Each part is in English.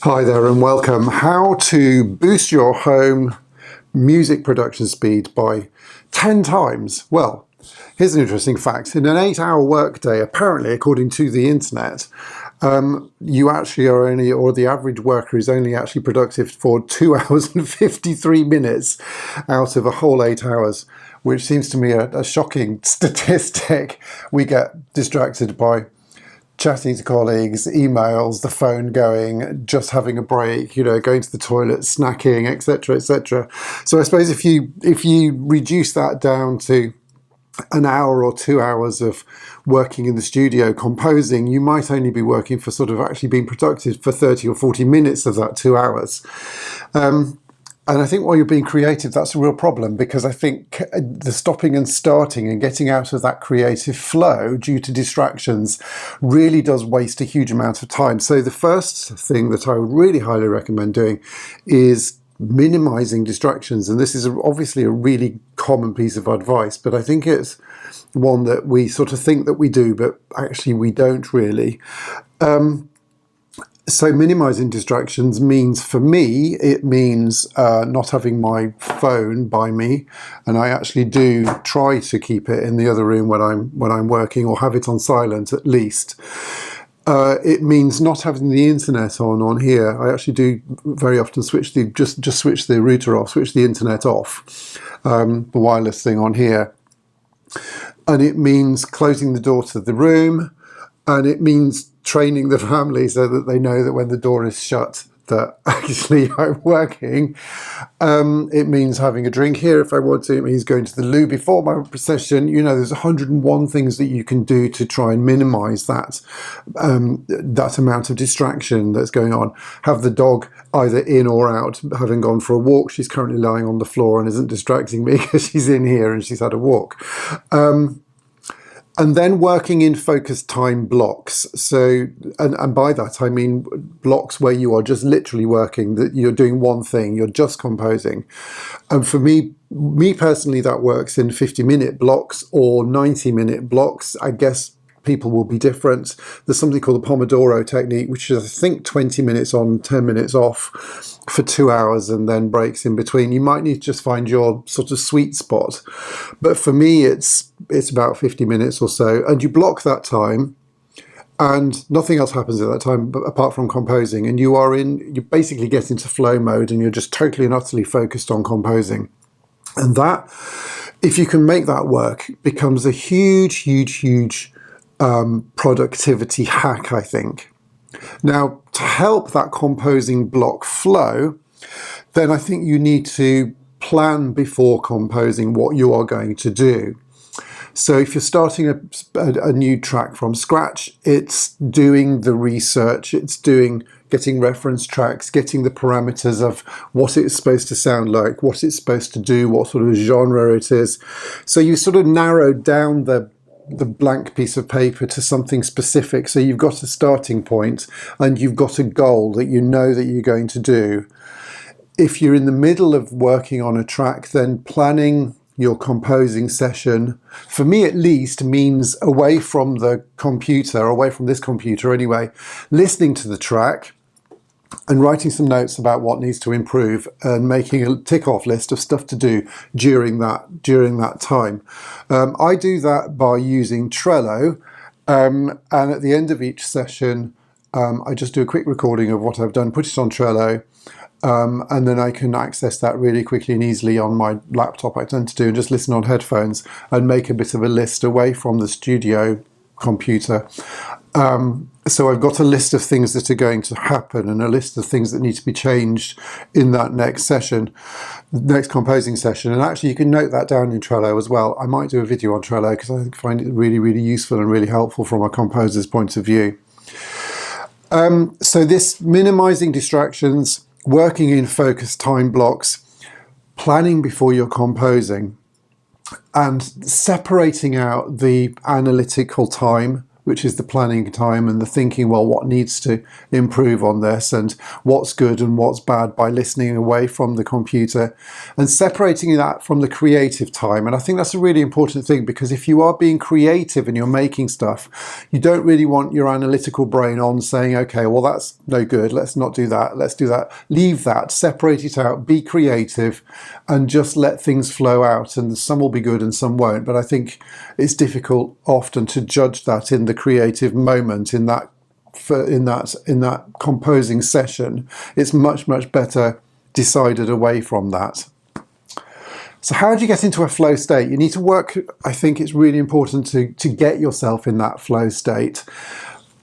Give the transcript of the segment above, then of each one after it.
Hi there and welcome. How to boost your home music production speed by 10 times. Well, here's an interesting fact. In an 8-hour workday, apparently, according to the internet, you actually are only, or the average worker is only actually productive for 2 hours and 53 minutes out of a whole 8 hours, which seems to me a shocking statistic. We get distracted by chatting to colleagues, emails, the phone going, just having a break, going to the toilet, snacking, etc., etc. So I suppose if you reduce that down to an hour or 2 hours of working in the studio composing, you might only be working for sort of actually being productive for 30 or 40 minutes of that 2 hours. And I think while you're being creative, that's a real problem, because I think the stopping and starting and getting out of that creative flow due to distractions really does waste a huge amount of time. So the first thing that I would really highly recommend doing is minimizing distractions. And this is obviously a really common piece of advice, but I think it's one that we sort of think that we do, but actually we don't really. So minimizing distractions means, for me, it means not having my phone by me, and I actually do try to keep it in the other room when I'm working, or have it on silent at least. It means not having the internet on here. I actually do very often switch just switch the router off, switch the internet off, the wireless thing on here, and it means closing the door to the room, and it means training the family so that they know that when the door is shut that actually I'm working. It means having a drink here if I want to. It means going to the loo before my session. There's 101 things that you can do to try and minimize that amount of distraction that's going on. Have the dog either in or out, having gone for a walk. She's currently lying on the floor and isn't distracting me because she's in here and she's had a walk. And then working in focused time blocks. So, and by that I mean blocks where you are just literally working, that you're doing one thing, you're just composing. And for me personally, that works in 50-minute blocks or 90-minute blocks. I guess people will be different. There's something called the Pomodoro technique, which is, I think, 20 minutes on, 10 minutes off for 2 hours, and then breaks in between. You might need to just find your sort of sweet spot. But for me, it's about 50 minutes or so, and you block that time, and nothing else happens at that time apart from composing, and you basically get into flow mode, and you're just totally and utterly focused on composing. And that, if you can make that work, becomes a huge productivity hack, I think. Now, to help that composing block flow, then I think you need to plan before composing what you are going to do. So if you're starting a new track from scratch, it's doing the research, it's getting reference tracks, getting the parameters of what it's supposed to sound like, what it's supposed to do, what sort of genre it is. So you sort of narrow down the blank piece of paper to something specific. So you've got a starting point and you've got a goal that you know that you're going to do. If you're in the middle of working on a track, then planning your composing session, for me at least, means away from the computer, away from this computer anyway, listening to the track and writing some notes about what needs to improve, and making a tick-off list of stuff to do during that time. I do that by using Trello, and at the end of each session, I just do a quick recording of what I've done, put it on Trello, and then I can access that really quickly and easily on my laptop. I tend to do, and just listen on headphones and make a bit of a list away from the studio computer. So I've got a list of things that are going to happen, and a list of things that need to be changed in that next session, next composing session. And actually you can note that down in Trello as well. I might do a video on Trello because I find it really useful and really helpful from a composer's point of view. So this minimizing distractions, working in focused time blocks, planning before you're composing, and separating out the analytical time, which is the planning time and the thinking, well, what needs to improve on this and what's good and what's bad, by listening away from the computer and separating that from the creative time. And I think that's a really important thing, because if you are being creative and you're making stuff, you don't really want your analytical brain on saying, okay, well, that's no good, let's not do that, let's do that. Leave that, separate it out, be creative, and just let things flow out. And some will be good and some won't. But I think it's difficult often to judge that in the creative moment, in that composing session. It's much better decided away from that. So how do you get into a flow state? You need to work. I think it's really important to get yourself in that flow state.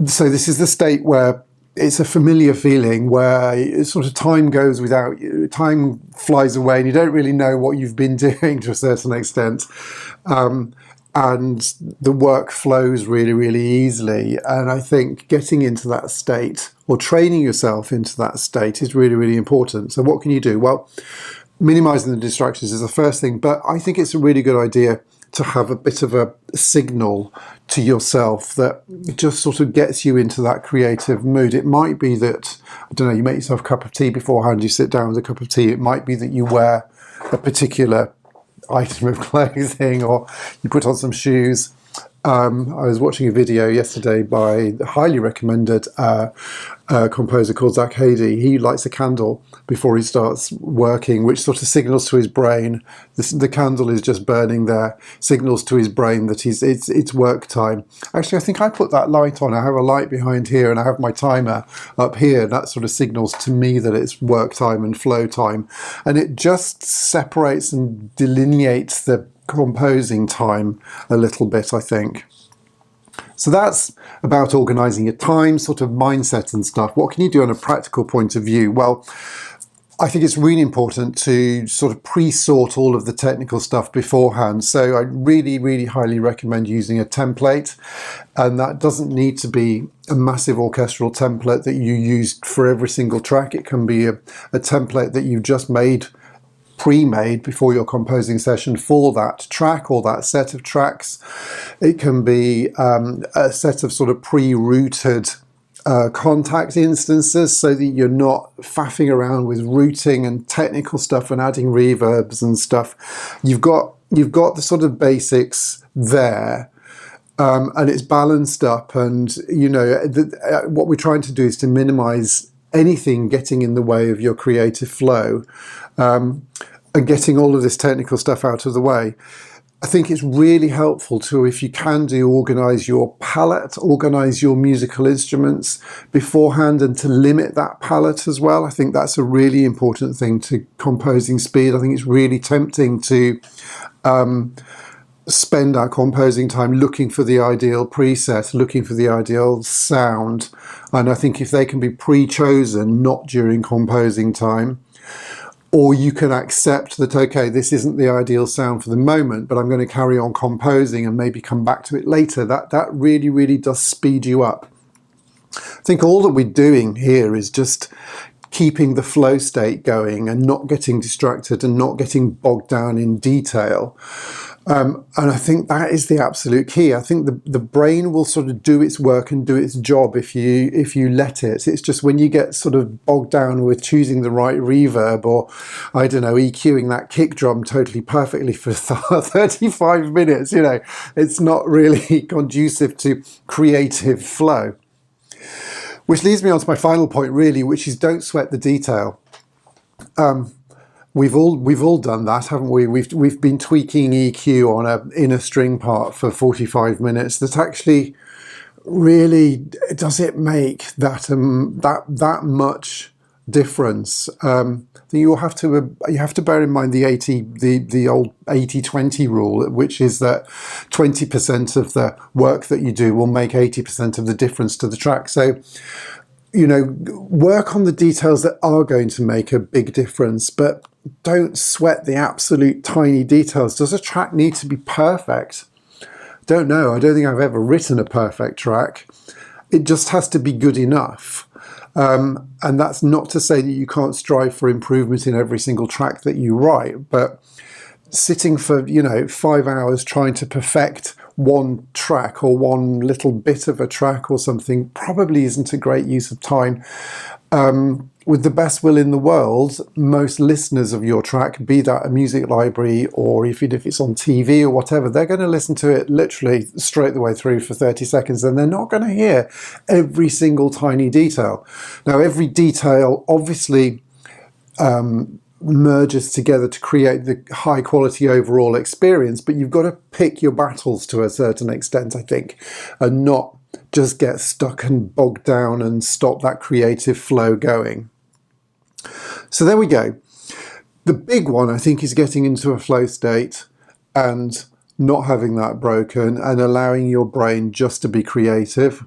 So this is the state where it's a familiar feeling, where sort of time goes without you, time flies away, and you don't really know what you've been doing to a certain extent. And the work flows really easily. And I think getting into that state, or training yourself into that state, is really important. So what can you do? Well, minimizing the distractions is the first thing, but I think it's a really good idea to have a bit of a signal to yourself that just sort of gets you into that creative mood. It might be that, I don't know, you make yourself a cup of tea beforehand, you sit down with a cup of tea. It might be that you wear a particular item of clothing, or you put on some shoes. I was watching a video yesterday by the highly recommended composer called Zach Hadey. He lights a candle before he starts working, which sort of signals to his brain. The candle is just burning there, signals to his brain that it's work time. Actually, I think I put that light on. I have a light behind here, and I have my timer up here. That sort of signals to me that it's work time and flow time. And it just separates and delineates the composing time a little bit, I think. So that's about organising your time, sort of mindset and stuff. What can you do on a practical point of view? Well, I think it's really important to sort of pre-sort all of the technical stuff beforehand. So I really highly recommend using a template, and that doesn't need to be a massive orchestral template that you use for every single track. It can be a template that you've just pre-made before your composing session for that track or that set of tracks. It can be a set of sort of pre-routed contact instances, so that you're not faffing around with routing and technical stuff and adding reverbs and stuff. You've got the sort of basics there. And it's balanced up, and what we're trying to do is to minimize anything getting in the way of your creative flow, and getting all of this technical stuff out of the way. I think it's really helpful to, if you can do, organise your palette, organise your musical instruments beforehand, and to limit that palette as well. I think that's a really important thing to composing speed. I think it's really tempting to spend our composing time looking for the ideal preset, looking for the ideal sound. And I think if they can be pre-chosen, not during composing time, or you can accept that, okay, this isn't the ideal sound for the moment, but I'm going to carry on composing and maybe come back to it later, that really does speed you up. I think all that we're doing here is just keeping the flow state going and not getting distracted and not getting bogged down in detail. And I think that is the absolute key. I think the brain will sort of do its work and do its job if you let it. It's just when you get sort of bogged down with choosing the right reverb, or, I don't know, EQing that kick drum totally perfectly for 35 minutes, it's not really conducive to creative flow. Which leads me on to my final point, really, which is don't sweat the detail. We've all done that, haven't we? We've been tweaking EQ on a inner string part for 45 minutes. That actually really, does it make that much difference? You have to bear in mind the old 80-20 rule, which is that 20% of the work that you do will make 80% of the difference to the track. So, work on the details that are going to make a big difference, but don't sweat the absolute tiny details. Does a track need to be perfect? Don't know. I don't think I've ever written a perfect track. It just has to be good enough. And that's not to say that you can't strive for improvement in every single track that you write, but sitting for 5 hours trying to perfect one track or one little bit of a track or something probably isn't a great use of time. With the best will in the world, most listeners of your track, be that a music library or even if it's on TV or whatever, they're going to listen to it literally straight the way through for 30 seconds, and they're not going to hear every single tiny detail. Now, every detail obviously merges together to create the high quality overall experience, but you've got to pick your battles to a certain extent, I think, and not just get stuck and bogged down and stop that creative flow going. So there we go. The big one, I think, is getting into a flow state and not having that broken and allowing your brain just to be creative.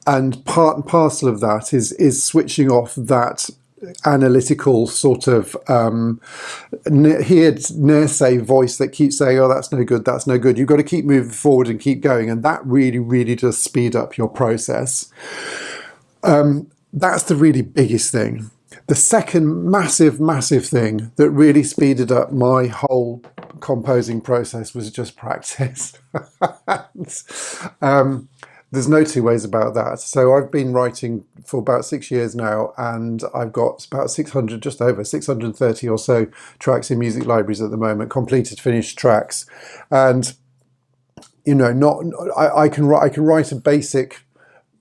And part and parcel of that is switching off that analytical sort of naysay voice that keeps saying, oh, that's no good, that's no good. You've got to keep moving forward and keep going, and that really, really does speed up your process. That's the really biggest thing. The second massive thing that really speeded up my whole composing process was just practice. There's no two ways about that. So I've been writing for about 6 years now, and I've got about 600, just over 630 or so tracks in music libraries at the moment, completed, finished tracks. And, you know, I can write a basic,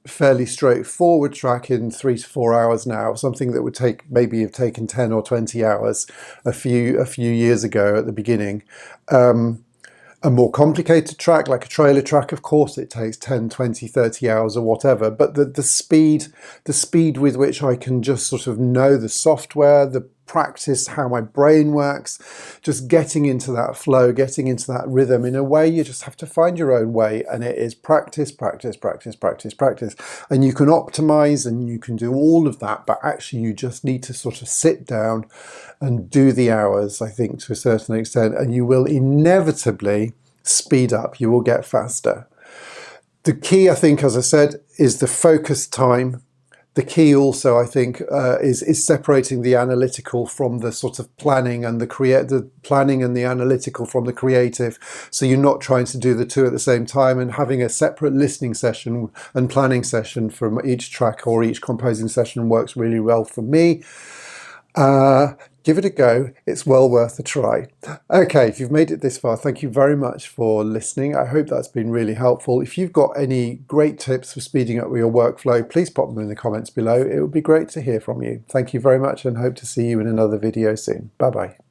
fairly straightforward track in 3 to 4 hours now, something that would have taken 10 or 20 hours a few years ago at the beginning. A more complicated track, like a trailer track, of course, it takes 10, 20, 30 hours or whatever. But the speed with which I can just sort of know the software, the practice, how my brain works, just getting into that flow, getting into that rhythm. In a way, you just have to find your own way, and it is practice, practice, practice, practice, practice. And you can optimize and you can do all of that, but actually you just need to sort of sit down and do the hours, I think, to a certain extent, and you will inevitably speed up. You will get faster. The key, I think, as I said, is the focus time. The key also, I think, is separating the analytical from the sort of planning, and the planning and the analytical from the creative. So you're not trying to do the two at the same time, and having a separate listening session and planning session from each track or each composing session works really well for me. Give it a go. It's well worth a try. Okay, if you've made it this far, thank you very much for listening. I hope that's been really helpful. If you've got any great tips for speeding up your workflow, please pop them in the comments below. It would be great to hear from you. Thank you very much, and hope to see you in another video soon. Bye-bye.